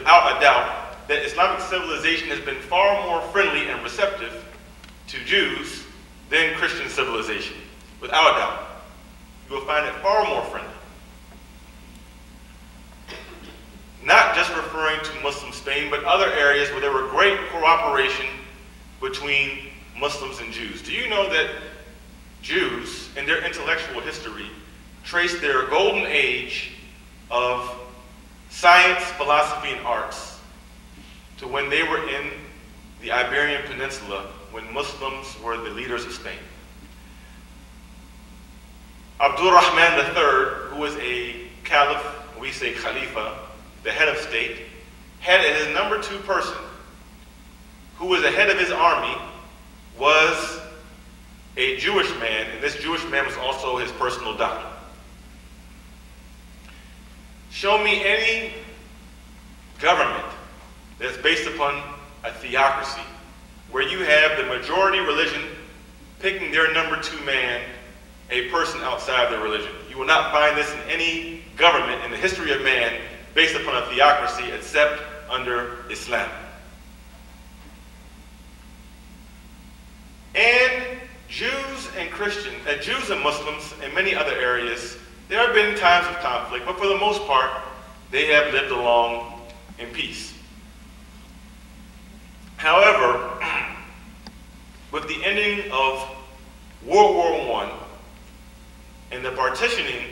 without a doubt that Islamic civilization has been far more friendly and receptive to Jews than Christian civilization. Without a doubt. You will find it far more friendly. Not just referring to Muslim Spain, but other areas where there were great cooperation between Muslims and Jews. Do you know that Jews, in their intellectual history, trace their golden age of science, philosophy, and arts to when they were in the Iberian Peninsula, when Muslims were the leaders of Spain? Abdul Rahman III, who was a caliph, we say Khalifa, the head of state, had as his number 2 person, who was the head of his army, was a Jewish man, and this Jewish man was also his personal doctor. Show me any government that's based upon a theocracy, where you have the majority religion picking their number 2 man, a person outside their religion. You will not find this in any government in the history of man based upon a theocracy except under Islam. And Jews and Christians, Jews and Muslims in many other areas, there have been times of conflict, but for the most part, they have lived along in peace. However, with the ending of World War I and the partitioning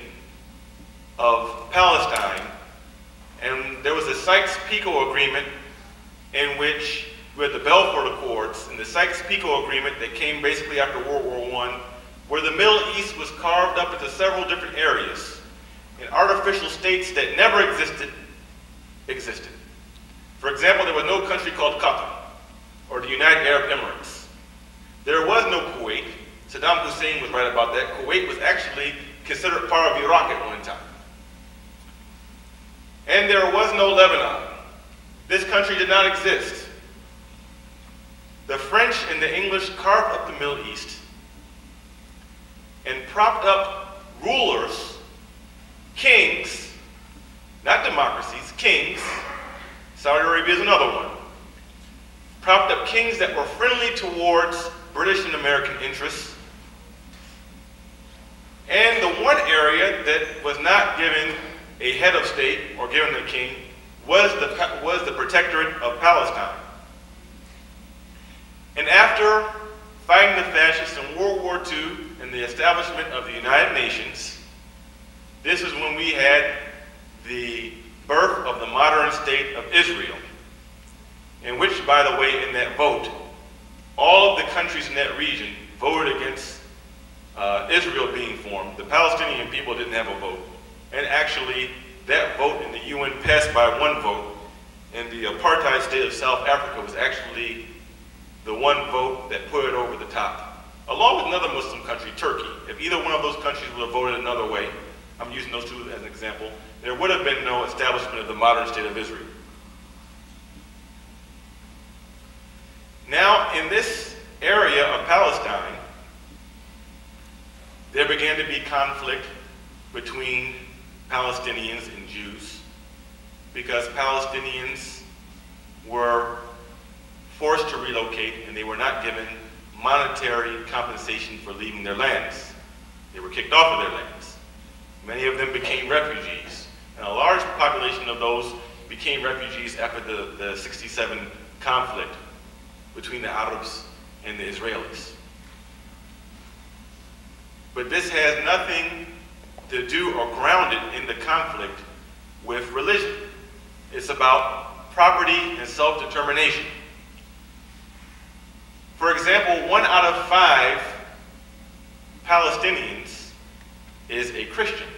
of Palestine, and there was a Sykes-Picot Agreement in which we had the Balfour Accords and the Sykes-Picot Agreement that came basically after World War I, where the Middle East was carved up into several different areas, and artificial states that never existed. For example, there was no country called Qatar or the United Arab Emirates. There was no Kuwait. Saddam Hussein was right about that. Kuwait was actually considered part of Iraq at one time. And there was no Lebanon. This country did not exist. The French and the English carved up the Middle East and propped up rulers, kings, not democracies, kings. Saudi Arabia is another one. Propped up kings that were friendly towards British and American interests. And the one area that was not given a head of state or given a king was the protectorate of Palestine. And after fighting the fascists in World War II and the establishment of the United Nations, this is when we had the birth of the modern state of Israel, in which, by the way, in that vote, all of the countries in that region voted against Israel being formed. The Palestinian people didn't have a vote. And actually, that vote in the UN passed by one vote, and the apartheid state of South Africa was actually the one vote that put it over the top, along with another Muslim country, Turkey. If either one of those countries would have voted another way, I'm using those two as an example, there would have been no establishment of the modern state of Israel. Now, in this area of Palestine, there began to be conflict between Palestinians and Jews, because Palestinians were forced to relocate and they were not given monetary compensation for leaving their lands. They were kicked off of their lands. Many of them became refugees, and a large population of those became refugees after the 67 conflict between the Arabs and the Israelis. But this has nothing to do or grounded in the conflict with religion. It's about property and self-determination. For example, 1 out of 5 Palestinians is a Christian.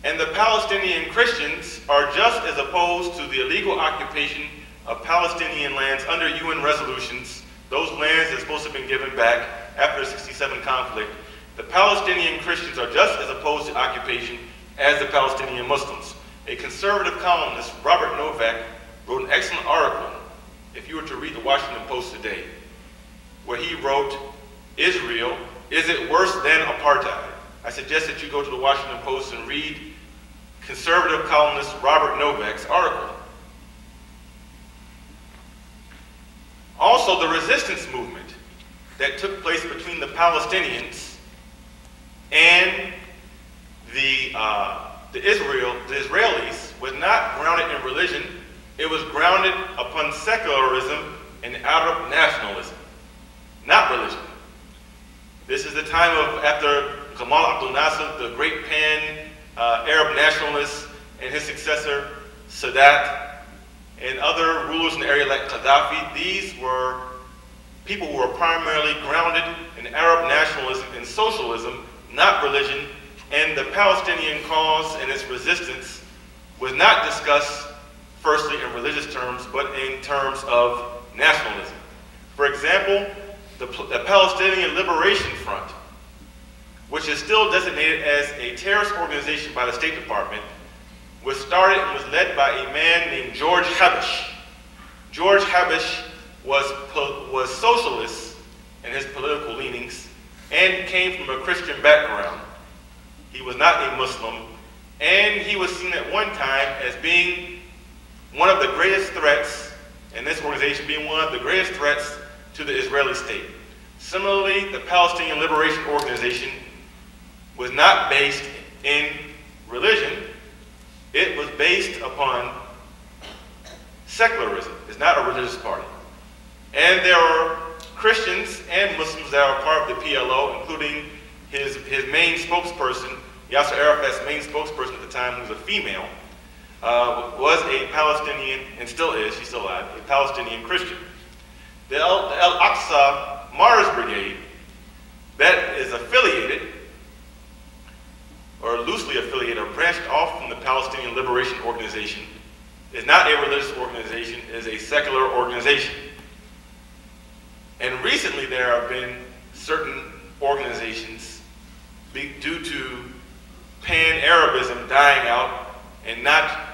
And the Palestinian Christians are just as opposed to the illegal occupation of Palestinian lands under UN resolutions. Those lands are supposed to have been given back after the 67 conflict. The Palestinian Christians are just as opposed to occupation as the Palestinian Muslims. A conservative columnist, Robert Novak, wrote an excellent article, if you were to read the Washington Post today, where he wrote, Israel, is it worse than apartheid? I suggest that you go to the Washington Post and read conservative columnist Robert Novak's article. Also, the resistance movement that took place between the Palestinians and the Israelis was not grounded in religion. It was grounded upon secularism and Arab nationalism, not religion. This is the time of, after Gamal Abdel Nasser, the great pan-Arab nationalist, and his successor, Sadat, and other rulers in the area like Gaddafi. These were people who were primarily grounded in Arab nationalism and socialism, not religion, and the Palestinian cause and its resistance was not discussed firstly in religious terms, but in terms of nationalism. For example, the Palestinian Liberation Front, which is still designated as a terrorist organization by the State Department, was started and was led by a man named George Habash. George Habash was socialist in his political leanings and came from a Christian background. He was not a Muslim, and he was seen at one time as being one of the greatest threats, and this organization being one of the greatest threats to the Israeli state. Similarly, the Palestinian Liberation Organization was not based in religion. It was based upon secularism. It's not a religious party. And there are Christians and Muslims that are part of the PLO, including his main spokesperson, Yasser Arafat's main spokesperson at the time, who was a female, was a Palestinian, and still is, she's still alive, a Palestinian Christian. The Al-Aqsa Martyrs Brigade, that is affiliated, or loosely affiliated, or branched off from the Palestinian Liberation Organization, is not a religious organization, it is a secular organization. And recently there have been certain organizations, due to pan-Arabism dying out and not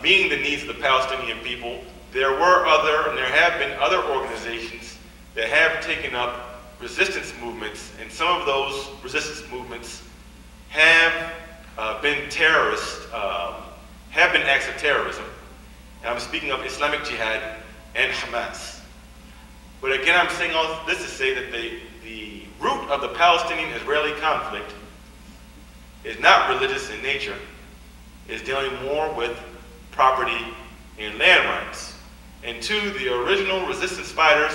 meeting the needs of the Palestinian people, there have been other organizations that have taken up resistance movements, and some of those resistance movements have been acts of terrorism. And I'm speaking of Islamic Jihad and Hamas. But again, I'm saying all this to say that the root of the Palestinian-Israeli conflict is not religious in nature. It's dealing more with property and land rights. And two, the original resistance fighters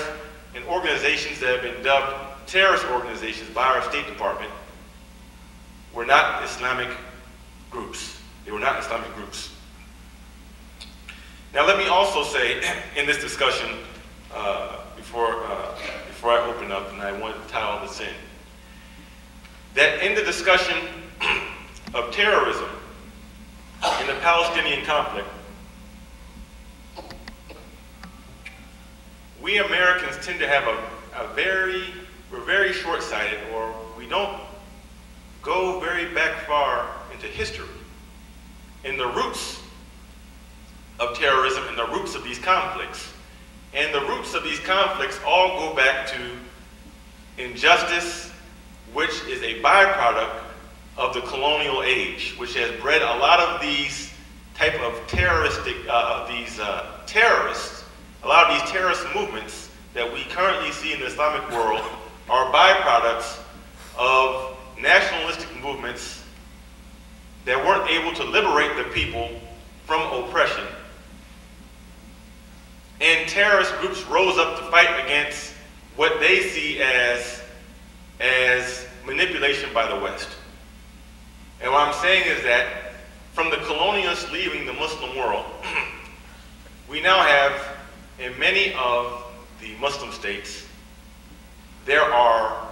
and organizations that have been dubbed terrorist organizations by our State Department were not Islamic groups. They were not Islamic groups. Now let me also say in this discussion, before I open up, and I want to tie all this in, that in the discussion of terrorism in the Palestinian conflict, we Americans tend to have we're very short-sighted, or we don't go very back far into history. In the roots of terrorism and the roots of these conflicts. And the roots of these conflicts all go back to injustice, which is a byproduct of the colonial age, which has bred a lot of these type of terroristic, terrorists, a lot of these terrorist movements that we currently see in the Islamic world are byproducts of nationalistic movements that weren't able to liberate the people from oppression. And terrorist groups rose up to fight against what they see as manipulation by the West. And what I'm saying is that from the colonialists leaving the Muslim world, we now have, in many of the Muslim states, there are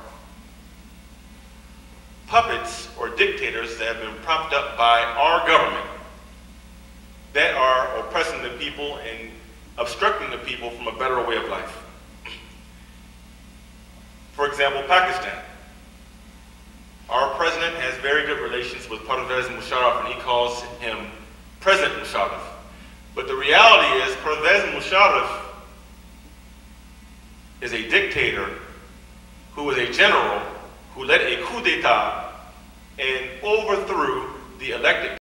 puppets or dictators that have been propped up by our government that are oppressing the people and obstructing the people from a better way of life. For example, Pakistan. Our president has very good relations with Pervez Musharraf, and he calls him President Musharraf. But the reality is, Pervez Musharraf is a dictator who was a general who led a coup d'etat and overthrew the elected